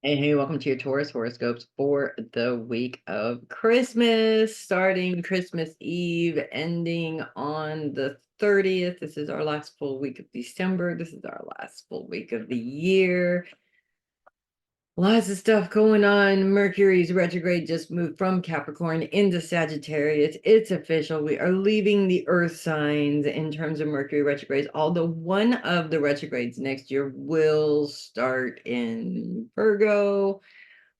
Hey, welcome to your Taurus horoscopes for the week of Christmas, starting Christmas Eve, ending on the 30th. This is our last full week of December. This is our last full week of the year. Lots of stuff going on. Mercury's retrograde just moved from Capricorn into Sagittarius. It's official. We are leaving the Earth signs in terms of Mercury retrogrades, although one of the retrogrades next year will start in Virgo.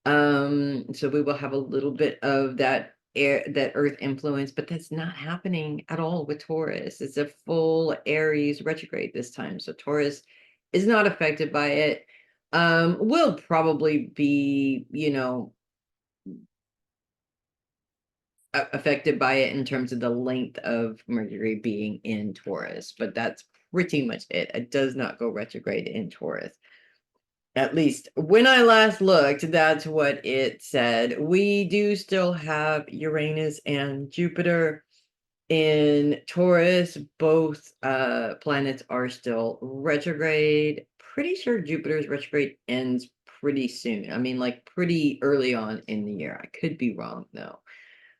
So we will have a little bit of that air, that Earth influence, but that's not happening at all with Taurus. It's a full Aries retrograde this time. So Taurus is not affected by it. Will probably be, affected by it in terms of the length of Mercury being in Taurus, but that's pretty much it. It does not go retrograde in Taurus. At least when I last looked, that's what it said. We do still have Uranus and Jupiter in Taurus. Both planets are still retrograde. Pretty sure Jupiter's retrograde ends pretty soon. I mean, like pretty early on in the year. I could be wrong though.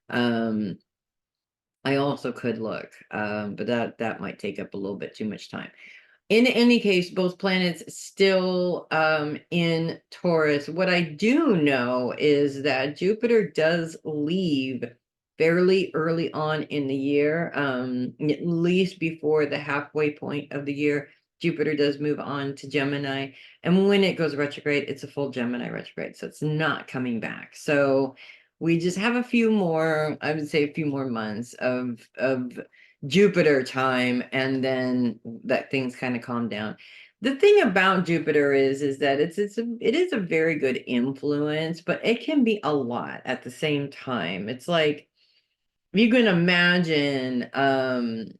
Um, I also could look, but that might take up a little bit too much time. In any case, both planets still in Taurus. What I do know is that Jupiter does leave fairly early on in the year, at least before the halfway point of the year. Jupiter does move on to Gemini, and when it goes retrograde, it's a full Gemini retrograde, so it's not coming back. So we just have a few more, I would say a few more months of Jupiter time, and then that things kind of calm down. The thing about Jupiter is that it is a very good influence, but it can be a lot at the same time. It's like you can imagine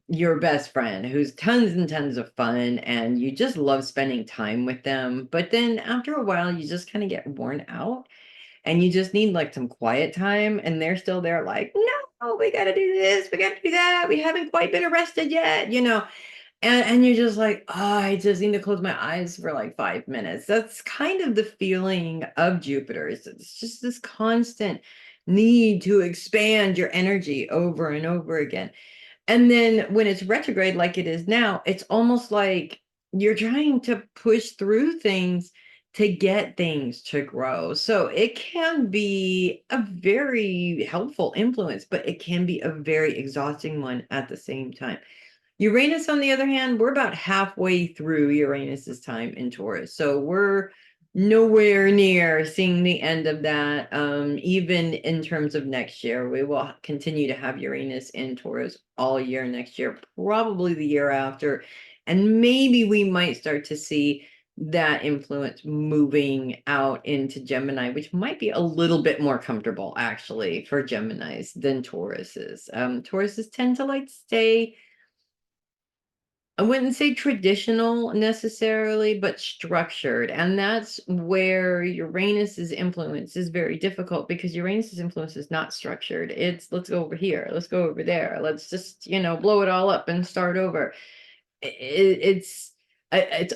your best friend who's tons and tons of fun and you just love spending time with them, but then after a while you just kind of get worn out and you just need like some quiet time, and they're still there like, no, we got to do this, we got to do that, we haven't quite been arrested yet. And you're just like, oh, I just need to close my eyes for like 5 minutes. That's kind of the feeling of Jupiter. It's just this constant need to expand your energy over and over again. And then when it's retrograde like it is now, it's almost like you're trying to push through things to get things to grow. So it can be a very helpful influence, but it can be a very exhausting one at the same time. Uranus, on the other hand, we're about halfway through Uranus's time in Taurus. So we're nowhere near seeing the end of that. Even in terms of next year, we will continue to have Uranus in Taurus all year next year, probably the year after. And maybe we might start to see that influence moving out into Gemini, which might be a little bit more comfortable actually for Geminis than Tauruses. Tauruses tend to like stay, I wouldn't say traditional necessarily, but structured. And that's where Uranus's influence is very difficult, because Uranus's influence is not structured. It's let's go over here, let's go over there, let's just, blow it all up and start over. It's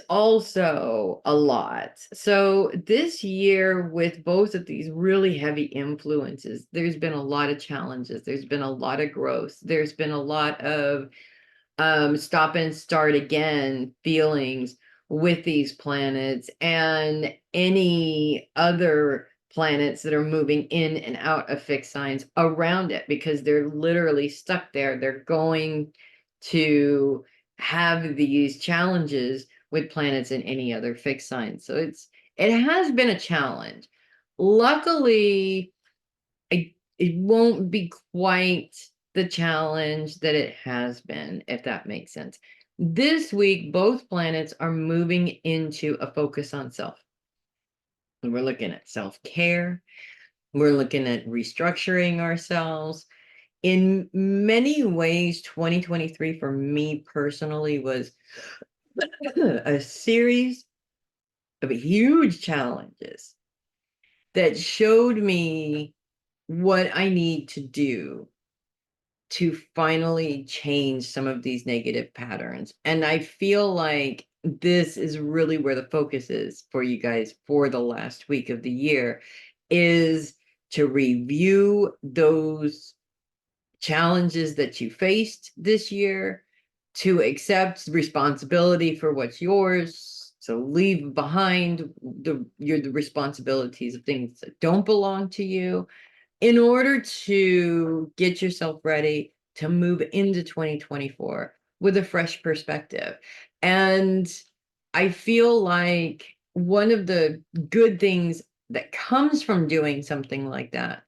also a lot. So this year, with both of these really heavy influences, there's been a lot of challenges. There's been a lot of growth. There's been a lot of stop and start again feelings with these planets and any other planets that are moving in and out of fixed signs around it, because they're literally stuck there. They're going to have these challenges with planets in any other fixed sign. So it has been a challenge. Luckily, it won't be quite the challenge that it has been, if that makes sense. This week, both planets are moving into a focus on self. We're looking at self-care. We're looking at restructuring ourselves. In many ways, 2023 for me personally was a series of huge challenges that showed me what I need to do to finally change some of these negative patterns. And I feel like this is really where the focus is for you guys for the last week of the year, is to review those challenges that you faced this year, to accept responsibility for what's yours, to leave behind the responsibilities of things that don't belong to you, in order to get yourself ready to move into 2024 with a fresh perspective. And I feel like one of the good things that comes from doing something like that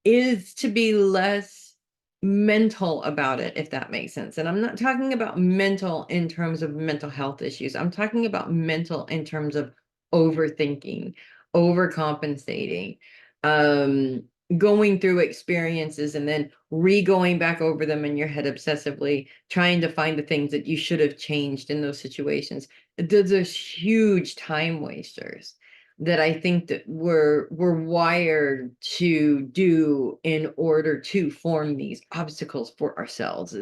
is to be less mental about it, if that makes sense. And I'm not talking about mental in terms of mental health issues. I'm talking about mental in terms of overthinking, overcompensating, um, going through experiences and then re-going back over them in your head obsessively, trying to find the things that you should have changed in those situations. Those are huge time wasters that I think that we're wired to do in order to form these obstacles for ourselves.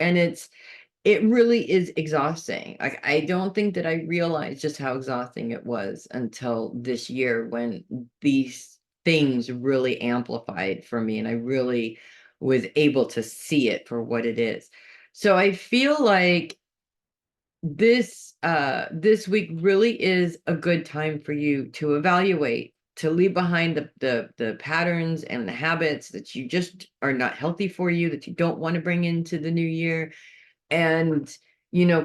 It really is exhausting. Like, I don't think that I realized just how exhausting it was until this year, when these things really amplified for me and I really was able to see it for what it is. So I feel like this week really is a good time for you to evaluate, to leave behind the patterns and the habits that you just are not healthy for you, that you don't want to bring into the new year, and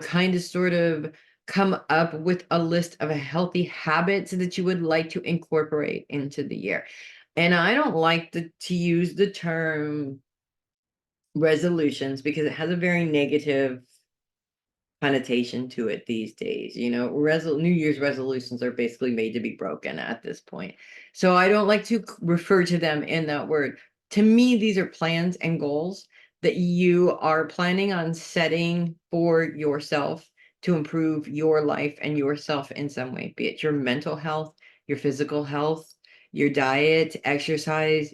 kind of sort of come up with a list of healthy habits that you would like to incorporate into the year. And I don't like to use the term resolutions because it has a very negative connotation to it these days. New Year's resolutions are basically made to be broken at this point. So I don't like to refer to them in that word. To me, these are plans and goals that you are planning on setting for yourself to improve your life and yourself in some way, be it your mental health, your physical health, your diet, exercise,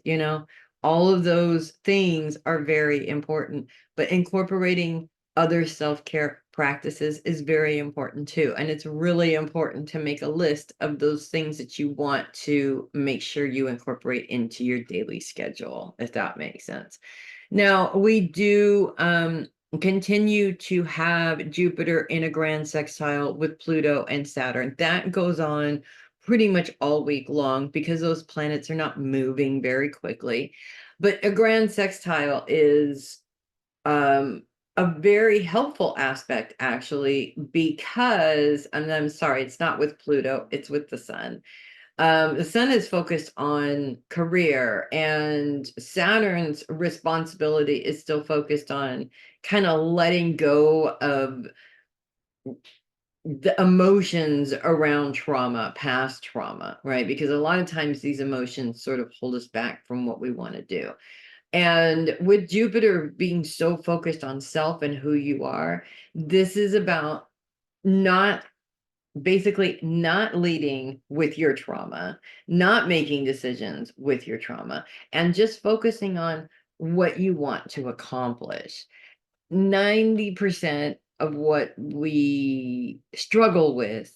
all of those things are very important, but incorporating other self-care practices is very important too. And it's really important to make a list of those things that you want to make sure you incorporate into your daily schedule, if that makes sense. Now, we do continue to have Jupiter in a grand sextile with Pluto and Saturn. That goes on pretty much all week long because those planets are not moving very quickly. But a grand sextile is a very helpful aspect, actually, because, and I'm sorry, it's not with Pluto, it's with the sun. The sun is focused on career, and Saturn's responsibility is still focused on kind of letting go of the emotions around trauma, past trauma, right? Because a lot of times these emotions sort of hold us back from what we want to do. And with Jupiter being so focused on self and who you are, this is about not basically not leading with your trauma, not making decisions with your trauma, and just focusing on what you want to accomplish. 90% of what we struggle with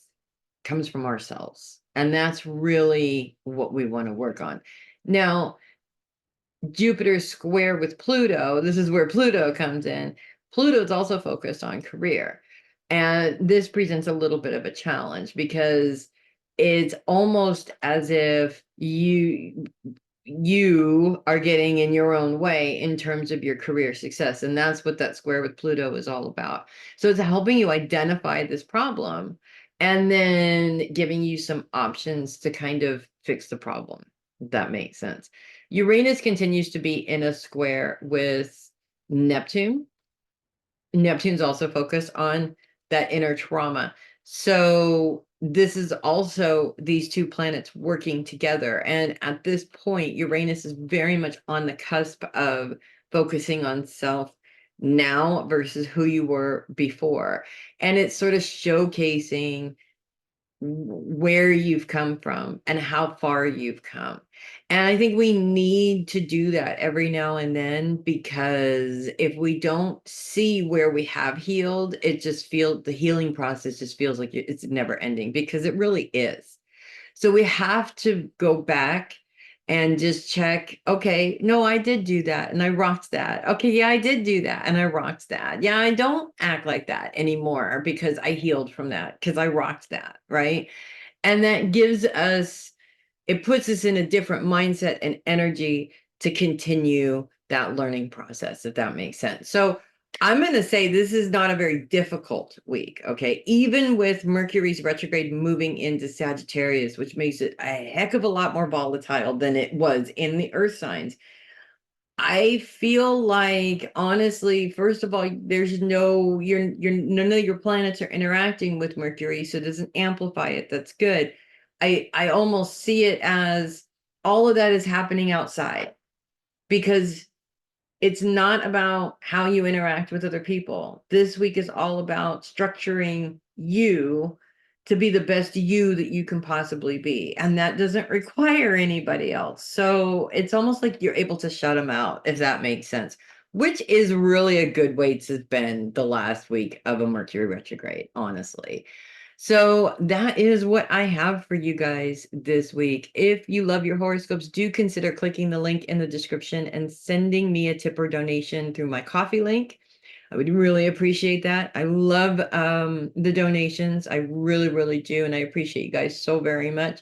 comes from ourselves. And that's really what we want to work on. Now, Jupiter's square with Pluto, this is where Pluto comes in. Pluto is also focused on career. And this presents a little bit of a challenge because it's almost as if you are getting in your own way in terms of your career success. And that's what that square with Pluto is all about. So it's helping you identify this problem and then giving you some options to kind of fix the problem, if that makes sense. Uranus continues to be in a square with Neptune. Neptune's also focused on that inner trauma. So this is also these two planets working together. And at this point, Uranus is very much on the cusp of focusing on self now versus who you were before. And it's sort of showcasing where you've come from and how far you've come. And I think we need to do that every now and then, because if we don't see where we have healed, it just feels, the healing process just feels like it's never ending, because it really is. So we have to go back and just check, okay, no, I did do that and I rocked that. Okay, yeah, I did do that and I rocked that. Yeah, I don't act like that anymore because I healed from that, because I rocked that, right? And that gives us, it puts us in a different mindset and energy to continue that learning process, if that makes sense. So I'm going to say this is not a very difficult week, okay? Even with Mercury's retrograde moving into Sagittarius, which makes it a heck of a lot more volatile than it was in the earth signs. I feel like, honestly, first of all, there's no, you're none of your planets are interacting with Mercury, so it doesn't amplify it. That's good. I almost see it as all of that is happening outside, because it's not about how you interact with other people. This week is all about structuring you to be the best you that you can possibly be. And that doesn't require anybody else. So it's almost like you're able to shut them out, if that makes sense, which is really a good way to spend the last week of a Mercury retrograde, honestly. So that is what I have for you guys this week. If you love your horoscopes, do consider clicking the link in the description and sending me a tip or donation through my coffee link. I would really appreciate that. I love the donations. I really, really do. And I appreciate you guys so very much.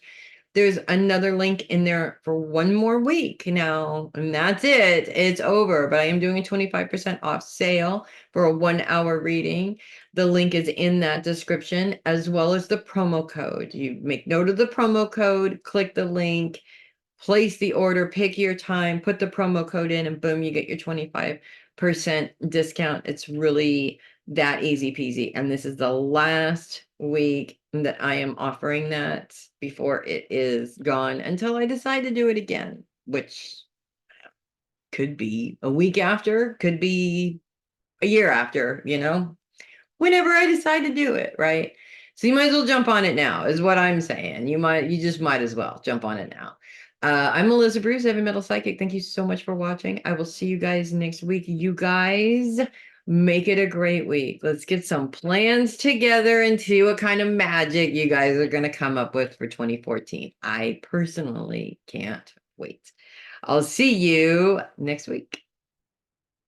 There's another link in there for one more week now, and that's it. It's over, but I am doing a 25% off sale for a 1 hour reading. The link is in that description, as well as the promo code. You make note of the promo code, click the link, place the order, pick your time, put the promo code in, and boom, you get your 25% discount. It's really that easy peasy. And this is the last week that I am offering that before it is gone, until I decide to do it again, which could be a week after, could be a year after, whenever I decide to do it, right? So you might as well jump on it now, is what I'm saying. You just might as well jump on it now. I'm Melissa Bruce, Heavy Metal Psychic. Thank you so much for watching. I will see you guys next week. You guys make it a great week. Let's get some plans together and see what kind of magic you guys are going to come up with for 2014. I personally can't wait. I'll see you next week.